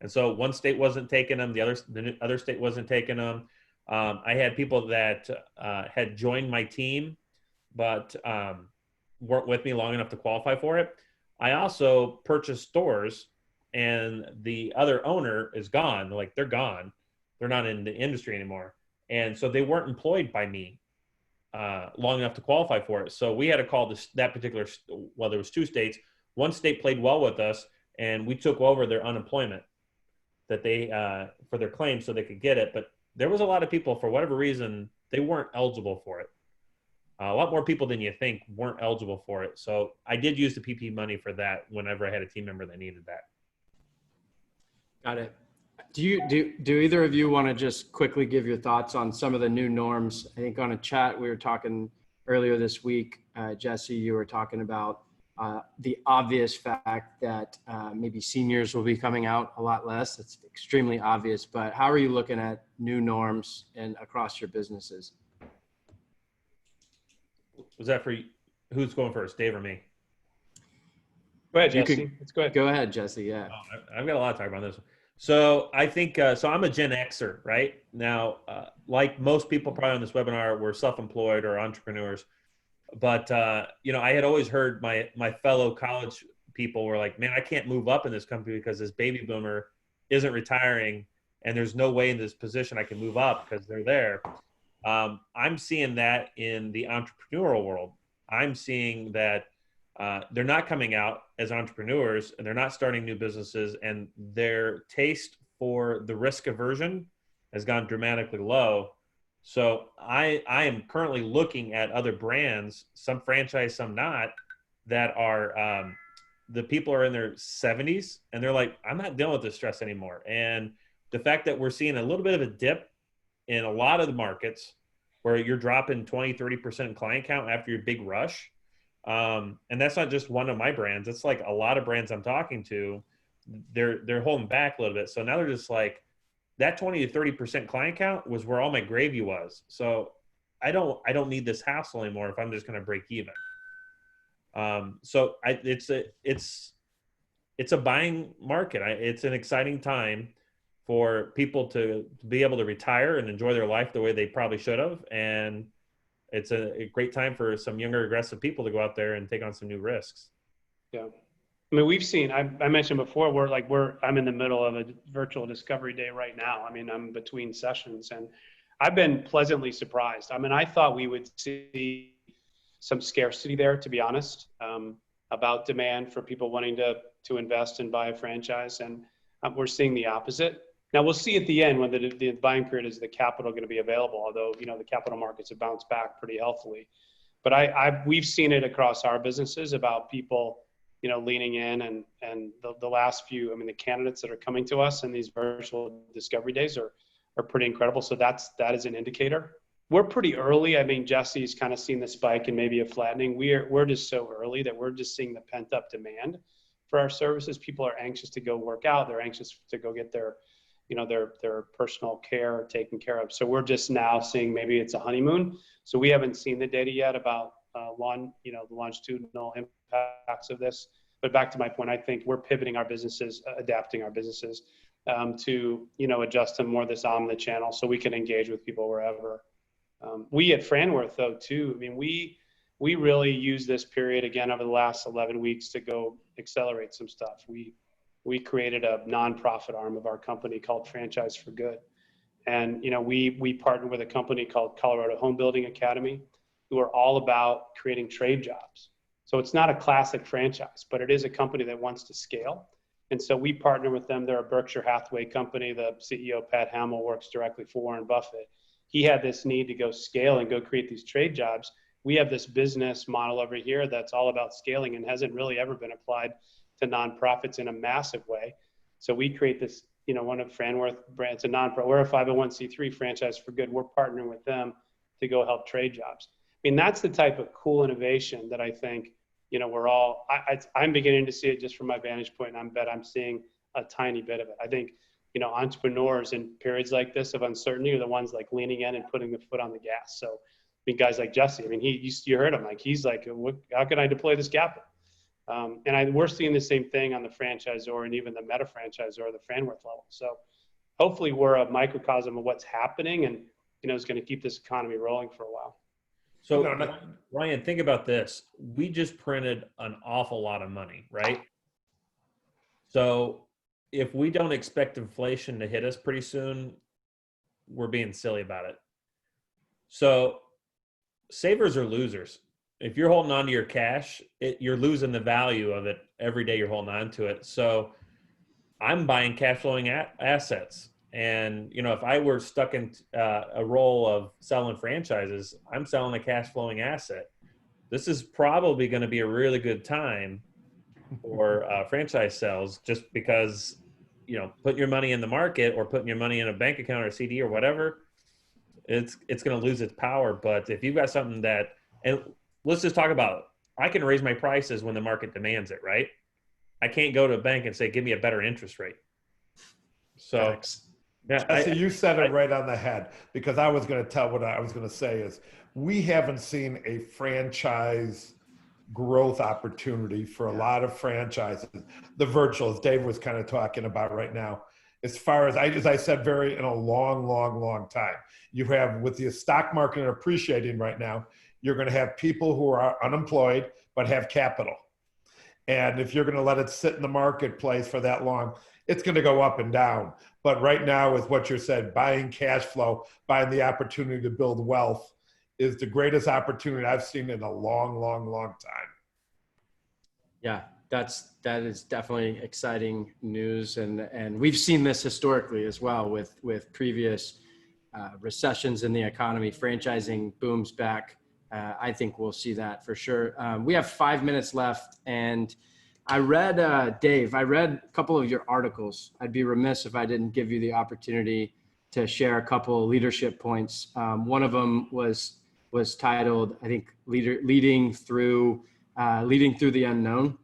and so one state wasn't taking them, the other state wasn't taking them. I had people that had joined my team, but weren't with me long enough to qualify for it. I also purchased stores, and the other owner is gone. Like, they're gone. They're not in the industry anymore. And so they weren't employed by me long enough to qualify for it. So we had to call that particular, well, there was 2 states. One state played well with us, and we took over their unemployment that they, for their claim so they could get it. But there was a lot of people, for whatever reason, they weren't eligible for it. A lot more people than you think weren't eligible for it. So I did use the PP money for that whenever I had a team member that needed that. Got it. Do either of you want to just quickly give your thoughts on some of the new norms? I think on a chat we were talking earlier this week, Jesse, you were talking about the obvious fact that maybe seniors will be coming out a lot less. It's extremely obvious, but how are you looking at new norms and across your businesses? Was that for who's going first, Dave or me? Go ahead, Jesse. Let's go ahead. Go ahead, Jesse. Yeah. I've got a lot to talk about this one. So I think, so I'm a Gen Xer, right? Now, like most people probably on this webinar, we're self-employed or entrepreneurs. But, you know, I had always heard my fellow college people were like, man, I can't move up in this company because this baby boomer isn't retiring and there's no way in this position I can move up because they're there. I'm seeing that in the entrepreneurial world. I'm seeing that they're not coming out as entrepreneurs and they're not starting new businesses, and their taste for the risk aversion has gone dramatically low. So I am currently looking at other brands, some franchise, some not, that are the people are in their 70s and they're like, I'm not dealing with this stress anymore. And the fact that we're seeing a little bit of a dip in a lot of the markets where you're dropping 20-30% client count after your big rush. And that's not just one of my brands. It's like a lot of brands I'm talking to, they're holding back a little bit. So now they're just like, that 20-30% client count was where all my gravy was. So I don't need this hassle anymore if I'm just going to break even. So it's a buying market. It's an exciting time for people to be able to retire and enjoy their life the way they probably should have. And it's a great time for some younger, aggressive people to go out there and take on some new risks. Yeah. I mean, we've seen, I mentioned before, I'm in the middle of a virtual discovery day right now. I mean, I'm between sessions and I've been pleasantly surprised. I mean, I thought we would see some scarcity there, to be honest, about demand for people wanting to invest and buy a franchise. And we're seeing the opposite. Now we'll see at the end when the buying period is the capital going to be available, although, you know, the capital markets have bounced back pretty healthily. But we've seen it across our businesses about people, you know, leaning in and the last few, I mean, the candidates that are coming to us in these virtual discovery days are pretty incredible. So that is an indicator. We're pretty early. I mean, Jesse's kind of seen the spike and maybe a flattening. We're just so early that we're just seeing the pent up demand for our services. People are anxious to go work out. They're anxious to go get their personal care taken care of. So we're just now seeing maybe it's a honeymoon. So we haven't seen the data yet about the longitudinal impacts of this. But back to my point, I think we're pivoting our businesses, adapting our businesses to, you know, adjust to more this omni-channel so we can engage with people wherever. We at Franworth, though, too, I mean, we really use this period again over the last 11 weeks to go accelerate some stuff. We created a nonprofit arm of our company called Franchise for Good. And, you know, we partnered with a company called Colorado Home Building Academy. who are all about creating trade jobs. So it's not a classic franchise, but it is a company that wants to scale. And so we partner with them. They're a Berkshire Hathaway company. The CEO, Pat Hamill, works directly for Warren Buffett. He had this need to go scale and go create these trade jobs. We have this business model over here that's all about scaling and hasn't really ever been applied to nonprofits in a massive way. So we create this, one of Franworth brands, we're a 501c3 franchise for good. We're partnering with them to go help trade jobs. I mean, that's the type of cool innovation that I think, I'm beginning to see it just from my vantage point, and I'm seeing a tiny bit of it. I think, entrepreneurs in periods like this of uncertainty are the ones like leaning in and putting the foot on the gas. So, I mean, guys like Jesse, you heard him, like, he's like, how can I deploy this capital? We're seeing the same thing on the franchisor and even the meta franchisor or the Franworth level. So hopefully we're a microcosm of what's happening and, is going to keep this economy rolling for a while. So Ryan, think about this. We just printed an awful lot of money, right? So if we don't expect inflation to hit us pretty soon, we're being silly about it. So savers are losers. If you're holding on to your cash, you're losing the value of it every day you're holding on to it. So I'm buying cash flowing assets. And, if I were stuck in a role of selling franchises, I'm selling a cash flowing asset. This is probably going to be a really good time for franchise sales, just because, putting your money in the market or putting your money in a bank account or a CD or whatever, it's going to lose its power. But if you've got something and let's just talk about, I can raise my prices when the market demands it, right? I can't go to a bank and say, give me a better interest rate. So, Thanks. Yeah, Jesse, you said it right on the head, because I was going to tell what I was going to say is we haven't seen a franchise growth opportunity for a lot of franchises. The virtual, as Dave was kind of talking about right now, as far as I said, in a long time. You have, with the stock market appreciating right now, you're going to have people who are unemployed but have capital. And if you're going to let it sit in the marketplace for that long, it's going to go up and down. But right now, with what you said, buying cash flow, buying the opportunity to build wealth is the greatest opportunity I've seen in a long time. Yeah, that is definitely exciting news. And we've seen this historically as well with previous recessions in the economy. Franchising booms back. I think we'll see that for sure. We have 5 minutes left, and I read, Dave, a couple of your articles. I'd be remiss if I didn't give you the opportunity to share a couple of leadership points. One of them was titled, I think, leading through the unknown.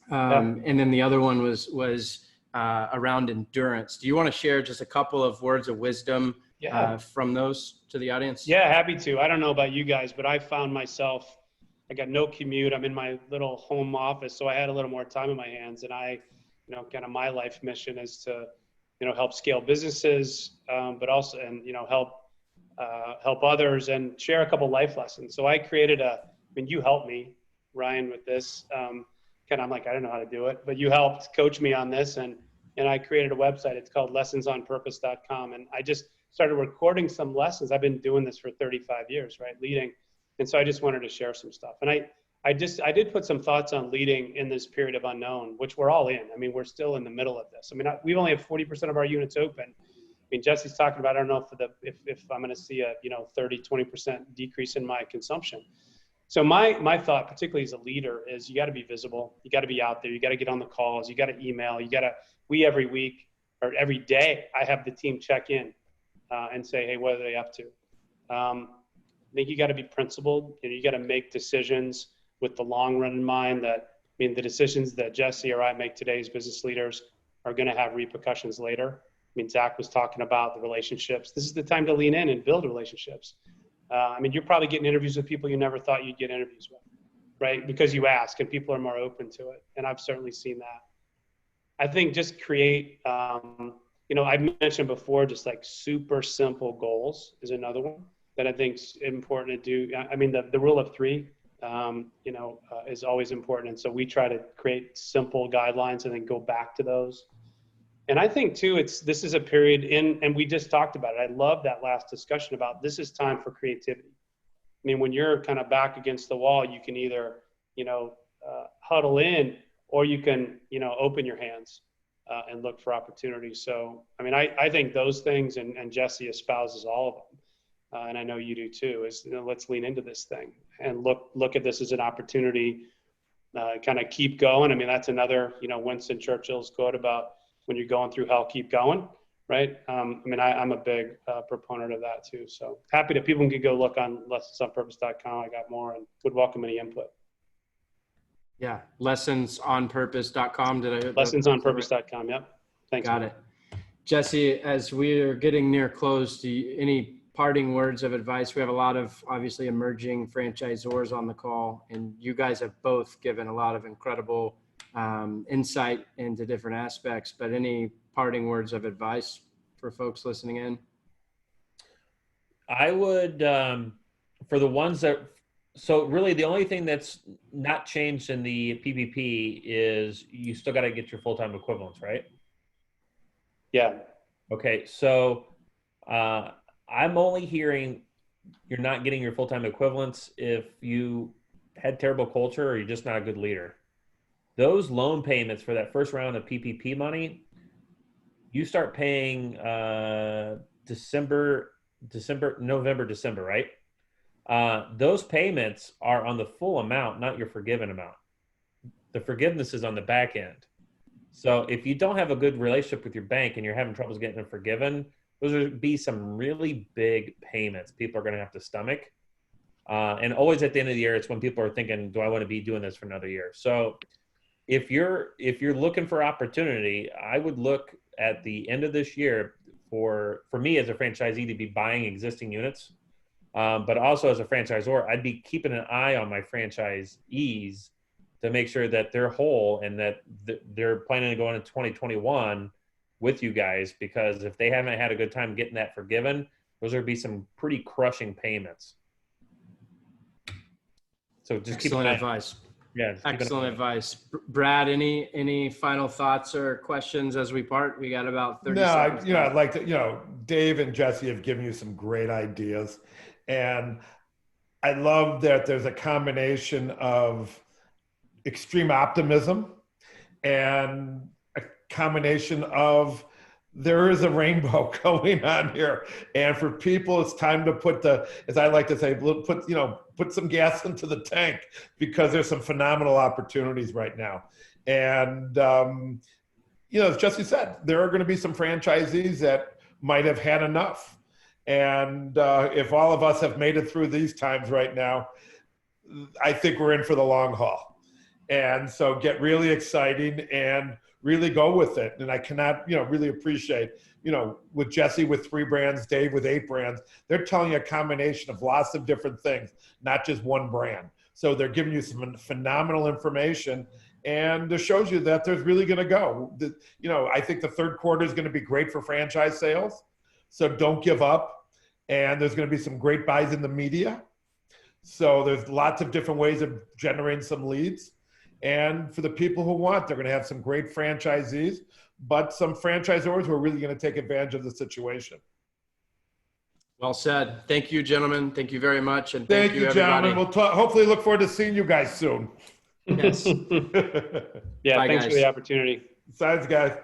And then the other one was around endurance. Do you want to share just a couple of words of wisdom from those to the audience? Yeah, happy to. I don't know about you guys, but I found myself, I got no commute. I'm in my little home office, so I had a little more time in my hands. And kind of my life mission is to, help scale businesses, but also, help others and share a couple life lessons. So I created you helped me, Ryan, with this. I'm like, I don't know how to do it, but you helped coach me on this. And I created a website. It's called lessonsonpurpose.com. And I just started recording some lessons. I've been doing this for 35 years, right? Leading. And so I just wanted to share some stuff. And I did put some thoughts on leading in this period of unknown, which we're all in. I mean, we're still in the middle of this. I mean, we only have 40% of our units open. I mean, Jesse's talking about, I don't know if I'm going to see a, 30, 20% decrease in my consumption. So my thought, particularly as a leader, is you got to be visible. You got to be out there. You got to get on the calls. You got to email. Every week or every day, I have the team check in and say, hey, what are they up to? I think you got to be principled. You got to make decisions with the long run in mind. The decisions that Jesse or I make today as business leaders are going to have repercussions later. Zach was talking about the relationships. This is the time to lean in and build relationships. You're probably getting interviews with people you never thought you'd get interviews with, right? Because you ask and people are more open to it. And I've certainly seen that. I think just create, I mentioned before, just like super simple goals is another one that I think is important to do. The rule of three, is always important. And so we try to create simple guidelines and then go back to those. And I think too, this is a period and we just talked about it. I love that last discussion about this is time for creativity. mean, when you're kind of back against the wall, you can either, huddle in, or you can, open your hands and look for opportunities. So, I mean, I think those things, and Jesse espouses all of them, and I know you do too, is, let's lean into this thing and look at this as an opportunity, kind of keep going. I mean, that's another, Winston Churchill's quote about, when you're going through hell, keep going, right? I mean, I'm a big proponent of that too. So happy that people can go look on lessonsonpurpose.com. I got more and would welcome any input. Yeah, lessonsonpurpose.com. Lessonsonpurpose.com. Yep. Thanks. Got it. Jesse, as we are getting near close, any parting words of advice? We have a lot of obviously emerging franchisors on the call, and you guys have both given a lot of incredible insight into different aspects, but any parting words of advice for folks listening in? I would, for the ones that, so really the only thing that's not changed in the PPP is you still got to get your full-time equivalents, right? Yeah. Okay. So I'm only hearing you're not getting your full-time equivalents if you had terrible culture or you're just not a good leader. Those loan payments for that first round of PPP money, you start paying November, December, right? Those payments are on the full amount, not your forgiven amount. The forgiveness is on the back end. So if you don't have a good relationship with your bank and you're having troubles getting them forgiven, those would be some really big payments people are going to have to stomach. And always at the end of the year, it's when people are thinking, do I want to be doing this for another year? So if you're looking for opportunity, I would look at the end of this year for me as a franchisee to be buying existing units. But also as a franchisor, I'd be keeping an eye on my franchisees to make sure that they're whole and that they're planning to go into 2021 with you guys, because if they haven't had a good time getting that forgiven, those would be some pretty crushing payments. So just excellent advice. Yeah. Excellent advice. Brad, any final thoughts or questions as we part? We got about 30 seconds. I'd like to, Dave and Jesse have given you some great ideas. And I love that there's a combination of extreme optimism and a combination of there is a rainbow going on here. And for people, it's time to put as I like to say, put some gas into the tank, because there's some phenomenal opportunities right now. And, as Jesse said, there are going to be some franchisees that might have had enough. And if all of us have made it through these times right now, I think we're in for the long haul. And so get really exciting and really go with it. And I cannot, really appreciate, with Jesse with 3 brands, Dave with 8 brands, they're telling you a combination of lots of different things, not just one brand. So they're giving you some phenomenal information, and it shows you that there's really going to go. I think the third quarter is going to be great for franchise sales. So don't give up. And there's going to be some great buys in the media. So there's lots of different ways of generating some leads. And for the people who want, they're going to have some great franchisees, but some franchisors who are really going to take advantage of the situation. Well said. Thank you, gentlemen. Thank you very much. And thank you, everybody. Gentlemen. We'll hopefully look forward to seeing you guys soon. Yes. Yeah, Bye, thanks guys. for the opportunity. Besides, guys.